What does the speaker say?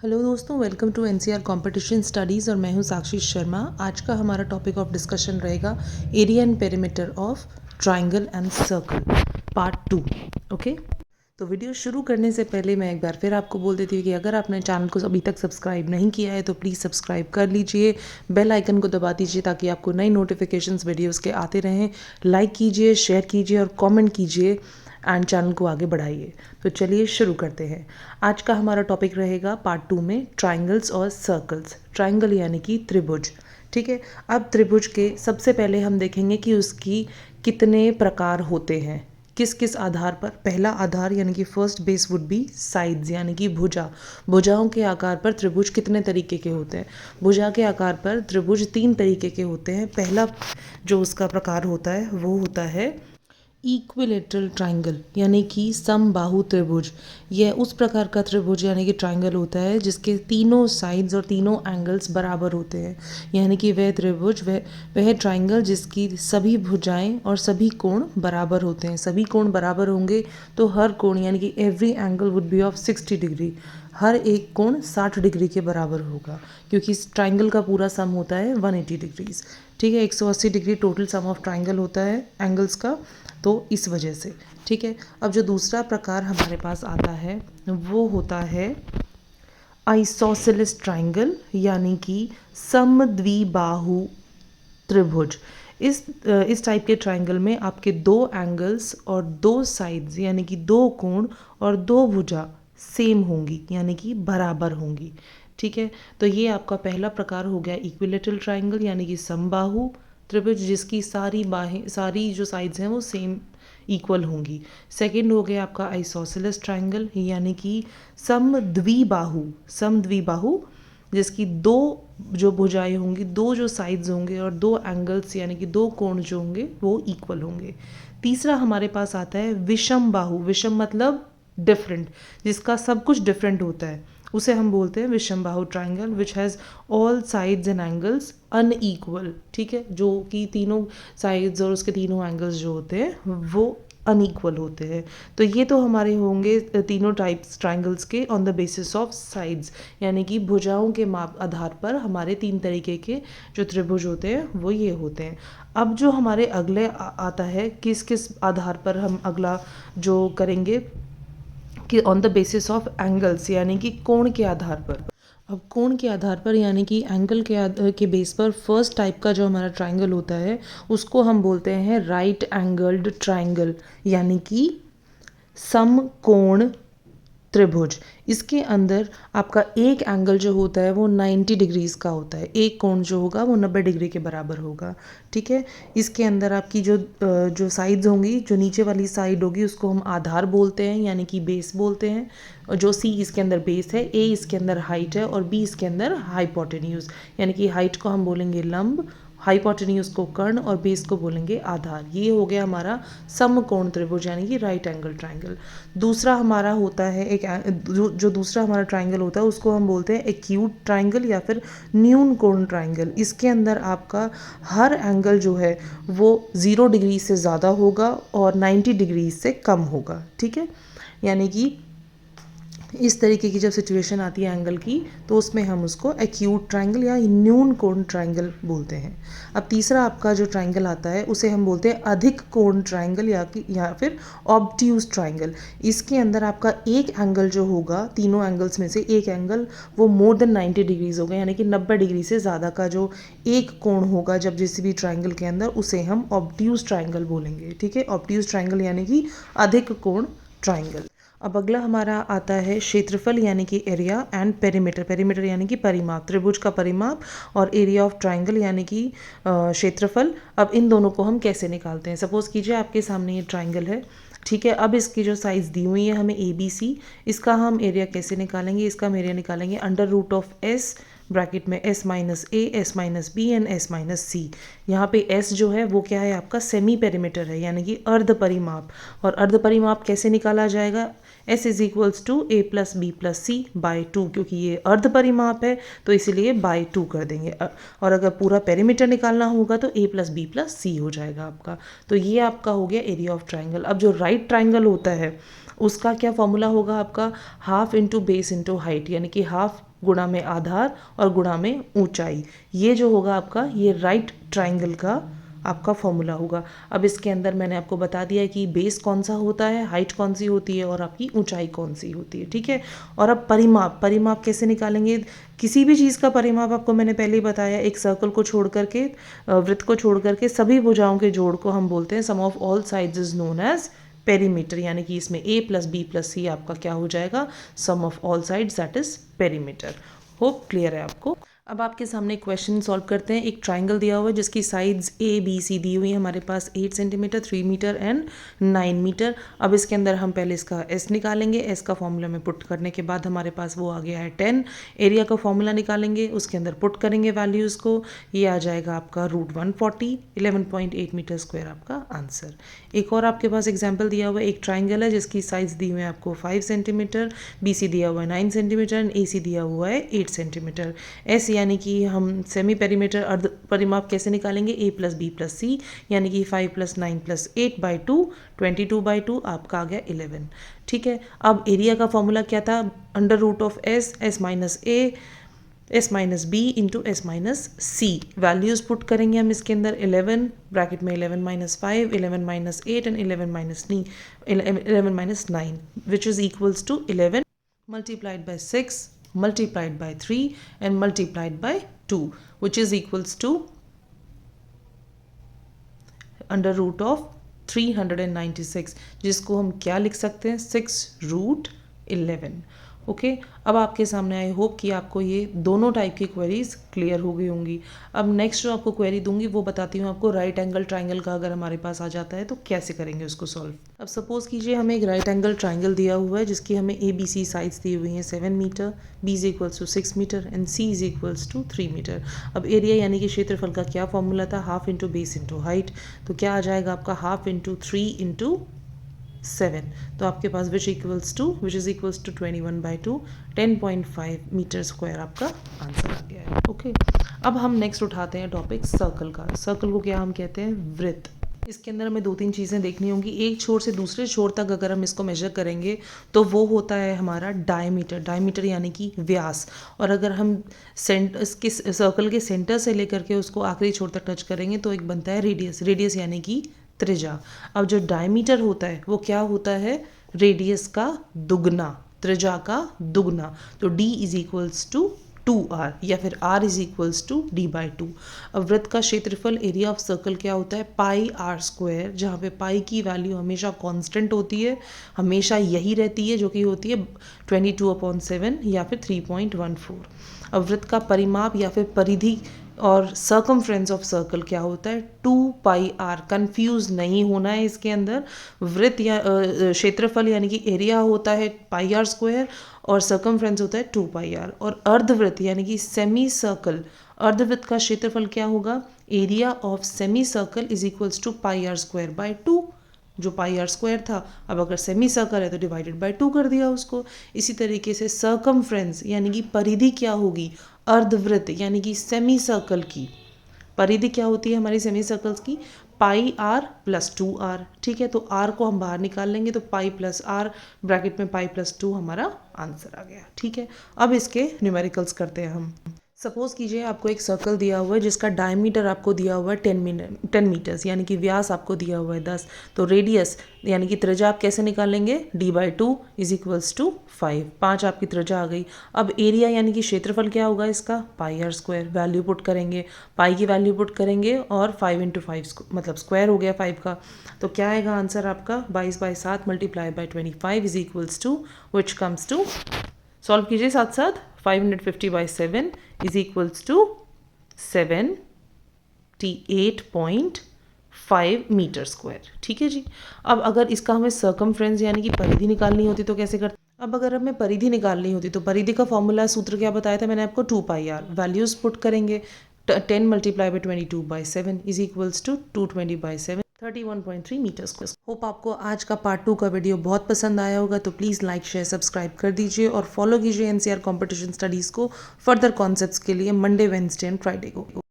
Hello दोस्तों, welcome to NCR competition studies और मैं हूं साक्षी शर्मा। आज का हमारा टॉपिक ऑफ डिस्कशन रहेगा area and perimeter of triangle and circle part 2। Okay, तो वीडियो शुरू करने से पहले मैं एक बार फिर आपको बोल देती हूँ कि अगर आपने चैनल को अभी तक सब्सक्राइब नहीं किया है तो प्लीज़ सब्सक्राइब कर लीजिए, बेल आइकन को दबा दीजिए ताकि आपको नई नोटिफिकेशंस वीडियोज़ के आते रहें। लाइक कीजिए, शेयर कीजिए और कॉमेंट कीजिए एंड चैनल को आगे बढ़ाइए। तो चलिए शुरू करते हैं। आज का हमारा टॉपिक रहेगा पार्ट 2 में ट्राइंगल्स और सर्कल्स। ट्राइंगल यानी कि त्रिभुज। ठीक है, अब त्रिभुज के सबसे पहले हम देखेंगे कि उसकी कितने प्रकार होते हैं, किस किस आधार पर। पहला आधार यानी कि first base would be sides यानी कि भुजा। भुजाओं के आकार पर त्रिभुज कितने तरीके के होते हैं? भुजा के आकार पर त्रिभुज 3 तरीके के होते हैं। पहला जो उसका प्रकार होता है वो होता है इक्विलेटरल ट्राइंगल यानी कि समबाहु त्रिभुज। यह उस प्रकार का त्रिभुज यानी कि ट्राइंगल होता है जिसके तीनों साइड्स और तीनों एंगल्स बराबर होते हैं। यानी कि वह त्रिभुज वह ट्राइंगल जिसकी सभी भुजाएं और सभी कोण बराबर होते हैं। सभी कोण बराबर होंगे तो हर कोण यानी कि every angle would be of 60 degree. हर एक कोण 60 डिग्री के बराबर होगा क्योंकि इस ट्राइंगल का पूरा सम होता है 180 डिग्रीज। ठीक है, 180 degree total sum of triangle होता है एंगल्स का, तो इस वजह से। ठीक है, अब जो दूसरा प्रकार हमारे पास आता है वो होता है आइसोसेलेस ट्राइंगल यानी कि समद्विबाहु त्रिभुज। इस टाइप के ट्राइंगल में आपके दो एंगल्स और दो साइड्स यानी कि दो कोण और दो भुजा सेम होंगी यानी कि बराबर होंगी। ठीक है, तो ये आपका पहला प्रकार हो गया इक्विलेटरल ट्राइंगल यानी कि समबाहु त्रिभुज जिसकी सारी जो साइड्स हैं वो सेम इक्वल होंगी। सेकंड हो गया आपका आइसोसेलेस ट्राइंगल यानी कि समद्विबाहु जिसकी दो जो भुजाएं होंगी, दो जो साइड्स होंगे और दो एंगल्स यानी कि दो कोण जो होंगे वो इक्वल होंगे। तीसरा हमारे पास आता है विषम बाहु। विषम मतलब डिफरेंट, जिसका सब कुछ डिफरेंट होता है, उसे हम बोलते हैं विषम बाहु triangle which has all sides and angles unequal. ठीक है, जो कि तीनों साइड्स और उसके तीनों एंगल्स जो होते हैं वो अनईक्वल होते हैं। तो ये तो हमारे होंगे तीनों टाइप्स ट्राइंगल्स के on the basis of sides यानी कि भुजाओं के माप आधार पर हमारे 3 तरीके के जो त्रिभुज होते हैं वो ये होते हैं। अब जो हमारे अगले आता है किस किस आधार पर हम अगला जो करेंगे कि on the basis of angles यानी कि कोण के आधार पर। अब कोण के आधार पर यानी कि एंगल के बेस पर फर्स्ट टाइप का जो हमारा ट्राइंगल होता है उसको हम बोलते हैं राइट एंगल्ड ट्राइंगल यानी कि समकोण त्रिभुज। इसके अंदर आपका एक एंगल जो होता है वो 90 डिग्रीज का होता है, एक कोण जो होगा वो 90 डिग्री के बराबर होगा। ठीक है, इसके अंदर आपकी जो साइड्स होंगी, जो नीचे वाली साइड होगी उसको हम आधार बोलते हैं यानी कि बेस बोलते हैं। और जो सी इसके अंदर बेस है, ए इसके अंदर हाइट है और बी इसके अंदर हाइपोटेन्यूज यानी कि हाइट को हम बोलेंगे लंब, हाइपोटेन्यूज को कर्ण और बेस को बोलेंगे आधार। ये हो गया हमारा समकोण त्रिभुज यानी कि राइट एंगल ट्राइंगल। दूसरा हमारा होता है जो दूसरा हमारा ट्राइंगल होता है उसको हम बोलते हैं एक्यूट ट्राइंगल या फिर न्यून कोण ट्राइंगल। इसके अंदर आपका हर एंगल जो है वो 0 डिग्री से ज़्यादा होगा और 90 डिग्री से कम होगा। ठीक है, यानी कि इस तरीके की जब सिचुएशन आती है एंगल की तो उसमें हम उसको एक्यूट ट्राइंगल या न्यून कोण ट्राइंगल बोलते हैं। अब तीसरा आपका जो ट्राइंगल आता है उसे हम बोलते हैं अधिक कोण ट्राइंगल या फिर ऑब्ट्यूज ट्राइंगल। इसके अंदर आपका एक एंगल जो होगा, तीनों एंगल्स में से एक एंगल वो मोर देन 90 डिग्रीज होगा यानी कि 90 डिग्री से ज़्यादा का जो एक कोण होगा जब किसी भी ट्राइंगल के अंदर, उसे हम ऑब्ट्यूज ट्राइंगल बोलेंगे। ठीक है, ऑब्ट्यूज ट्राइंगल यानी कि अधिक कोण ट्राइंगल। अब अगला हमारा आता है क्षेत्रफल यानी कि एरिया एंड पेरीमीटर। पेरीमीटर यानी कि परिमाप, त्रिभुज का परिमाप, और एरिया ऑफ ट्राइंगल यानी कि क्षेत्रफल। अब इन दोनों को हम कैसे निकालते हैं? सपोज कीजिए आपके सामने ये ट्राइंगल है। ठीक है, अब इसकी जो साइज दी हुई है हमें ABC, इसका हम एरिया कैसे निकालेंगे? इसका हम एरिया निकालेंगे under root of S bracket में S minus A, S minus B and S minus C। यहाँ पे S जो है वो क्या है? आपका सेमी पेरीमीटर है यानी कि अर्ध परिमाप। और अर्ध परिमाप कैसे निकाला जाएगा? S is equals to A plus B plus C by 2, क्योंकि ये अर्ध परिमाप है तो इसीलिए बाई 2 कर देंगे। और अगर पूरा पेरीमीटर निकालना होगा तो A plus B plus C हो जाएगा आपका। तो ये आपका हो गया एरिया ऑफ ट्राइंगल। अब जो राइट ट्राइंगल होता है उसका क्या फॉर्मूला होगा आपका, half into base into height, यानी कि हाफ गुणा में आधार और गुणा में ऊंचाई। ये जो होगा आपका, ये राइट ट्राइंगल का आपका फॉर्मूला होगा। अब इसके अंदर मैंने आपको बता दिया है कि बेस कौन सा होता है, हाइट कौन सी होती है और आपकी ऊंचाई कौन सी होती है, ठीक है। और अब परिमाप कैसे निकालेंगे, किसी भी चीज़ का परिमाप आपको मैंने पहले ही बताया, एक सर्कल को छोड़ करके, वृत्त को छोड़ करके सभी भुजाओं के जोड़ को हम बोलते हैं sum of all sides is known as perimeter, यानी कि इसमें a plus B plus C आपका क्या हो जाएगा, sum of all sides that is perimeter. Hope clear है आपको। अब आपके सामने क्वेश्चन सॉल्व करते हैं। एक ट्राइंगल दिया हुआ है जिसकी साइड्स ए बी सी दी हुई है हमारे पास 8 सेंटीमीटर, 3 मीटर एंड 9 मीटर। अब इसके अंदर हम पहले इसका एस निकालेंगे। एस का फॉर्मूला में पुट करने के बाद हमारे पास वो आ गया है 10। एरिया का फॉर्मूला निकालेंगे, उसके अंदर पुट करेंगे वैल्यूज़ को, ये आ जाएगा आपका √140, 11.8 मीटर स्क्वायर आपका आंसर। एक और आपके पास एग्जाम्पल दिया हुआ है, एक ट्राइंगल है जिसकी साइज दी हुई है आपको 5 सेंटीमीटर, बी सी दिया हुआ है 9 सेंटीमीटर एंड ए सी दिया हुआ है 8 सेंटीमीटर। एस यानी कि हम सेमी पेरीमीटर अर्ध परिमाप कैसे निकालेंगे, a प्लस बी प्लस सी, यानी कि 5 प्लस 9 प्लस 8/2, 22/2 आपका आ गया 11, ठीक है। अब एरिया का फॉर्मूला क्या था, under root of S minus A S minus B into S minus C. Values put करेंगे हम इसके अंदर, 11 ब्रैकेट में 11 minus 5, 11 minus 8 and 11 minus 9 which is equals to 11 multiplied by 6 multiplied by 3 and multiplied by 2 which is equals to under root of 396, जिसको हम क्या लिख सकते हैं, 6√11। ओके, अब आपके सामने आई होप कि आपको ये दोनों टाइप की क्वेरीज क्लियर हो गई होंगी। अब नेक्स्ट जो आपको क्वेरी दूंगी वो बताती हूँ आपको, राइट एंगल ट्राइंगल का अगर हमारे पास आ जाता है तो कैसे करेंगे उसको सॉल्व। अब सपोज कीजिए हमें एक राइट एंगल ट्राइंगल दिया हुआ है जिसकी हमें ए बी सी साइड्स दी हुई हैं 7 meter, B is equals to 6 meter and C is equals to 3 meter. अब एरिया यानी कि क्षेत्रफल का क्या फॉर्मूला था, half into base into height, तो क्या आ जाएगा आपका हाफ इंटू 3 इंटू 7, तो आपके पास which is equals to 21/2, 10.5 metre square आपका आंसर आ गया है। ओके, अब हम नेक्स्ट उठाते हैं टॉपिक सर्कल का। सर्कल को क्या हम कहते हैं, वृत्त। इसके अंदर हमें 2-3 चीज़ें देखनी होंगी। एक छोर से दूसरे छोर तक अगर हम इसको मेजर करेंगे तो वो होता है हमारा डायमीटर यानी कि व्यास। और अगर हम इसके सर्कल के सेंटर से लेकर के उसको आखिरी छोर तक टच करेंगे तो एक बनता है रेडियस यानी कि त्रिज्या। अब जो डायमीटर होता है वो क्या होता है, रेडियस का दुगना, त्रिज्या का दुगना। तो d is equals to 2r या फिर r is equals to d/2। अब वृत्त का क्षेत्रफल, एरिया ऑफ सर्कल क्या होता है, πr², जहाँ पे पाई की वैल्यू हमेशा कांस्टेंट होती है, हमेशा यही रहती है जो कि होती है 22/7 या फिर 3.14। अब वृत्त का परिमाप या फिर परिधि और सर्कमफ्रेंस ऑफ सर्कल क्या होता है, 2πr। कंफ्यूज नहीं होना है इसके अंदर। वृत्त या क्षेत्रफल यानी कि एरिया होता है πr² और सर्कमफ्रेंस होता है 2πr। और अर्धवृत्त यानी कि सेमी सर्कल, अर्धवृत्त का क्षेत्रफल क्या होगा, area of semi circle is equals to πr²/2, जो πr² था, अब अगर सेमी सर्कल है तो डिवाइडेड बाय 2 कर दिया उसको। इसी तरीके से सर्कमफ्रेंस यानी कि परिधि क्या होगी, अर्धवृत्त यानी कि सेमी सर्कल की परिधि क्या होती है हमारी सेमी सर्कल्स की, πr + 2r, ठीक है। तो r को हम बाहर निकाल लेंगे तो π + r ब्रैकेट में π + 2 हमारा आंसर आ गया, ठीक है। अब इसके न्यूमेरिकल्स करते हैं हम। सपोज कीजिए आपको एक सर्कल दिया हुआ है जिसका डायमीटर आपको दिया हुआ है 10 मीटर्स, यानी कि व्यास आपको दिया हुआ है 10। तो रेडियस यानी कि त्रिज्या आप कैसे निकालेंगे, d/2 इज इक्वल्स टू 5 आपकी त्रिज्या आ गई। अब एरिया यानी कि क्षेत्रफल क्या होगा इसका, πr², वैल्यू पुट करेंगे, पाई की वैल्यू पुट करेंगे और 5 × 5 मतलब स्क्वायर हो गया 5 का। तो क्या आएगा आंसर आपका, 22/7 × 25 is equals to which comes to, solve कीजिए साथ साथ, 550/7 is equals to 78.5 meter square, ठीक है जी। अब अगर इसका हमें सर्कमफ्रेंस यानी कि परिधि निकालनी होती तो कैसे करते, अब अगर हमें परिधि निकालनी होती तो परिधि का फॉर्मूला सूत्र क्या बताया था मैंने आपको, 2πr। वैल्यूज पुट करेंगे, 10 × 22/7 is equals to 220/7, 31.3 meter square. Hope आपको आज का पार्ट 2 का वीडियो बहुत पसंद आया होगा, तो प्लीज़ लाइक शेयर सब्सक्राइब कर दीजिए और फॉलो कीजिए NCR कॉम्पिटिशन स्टडीज़ को फर्दर कॉन्सेप्ट्स के लिए मंडे, वेडनेसडे एंड फ्राइडे को।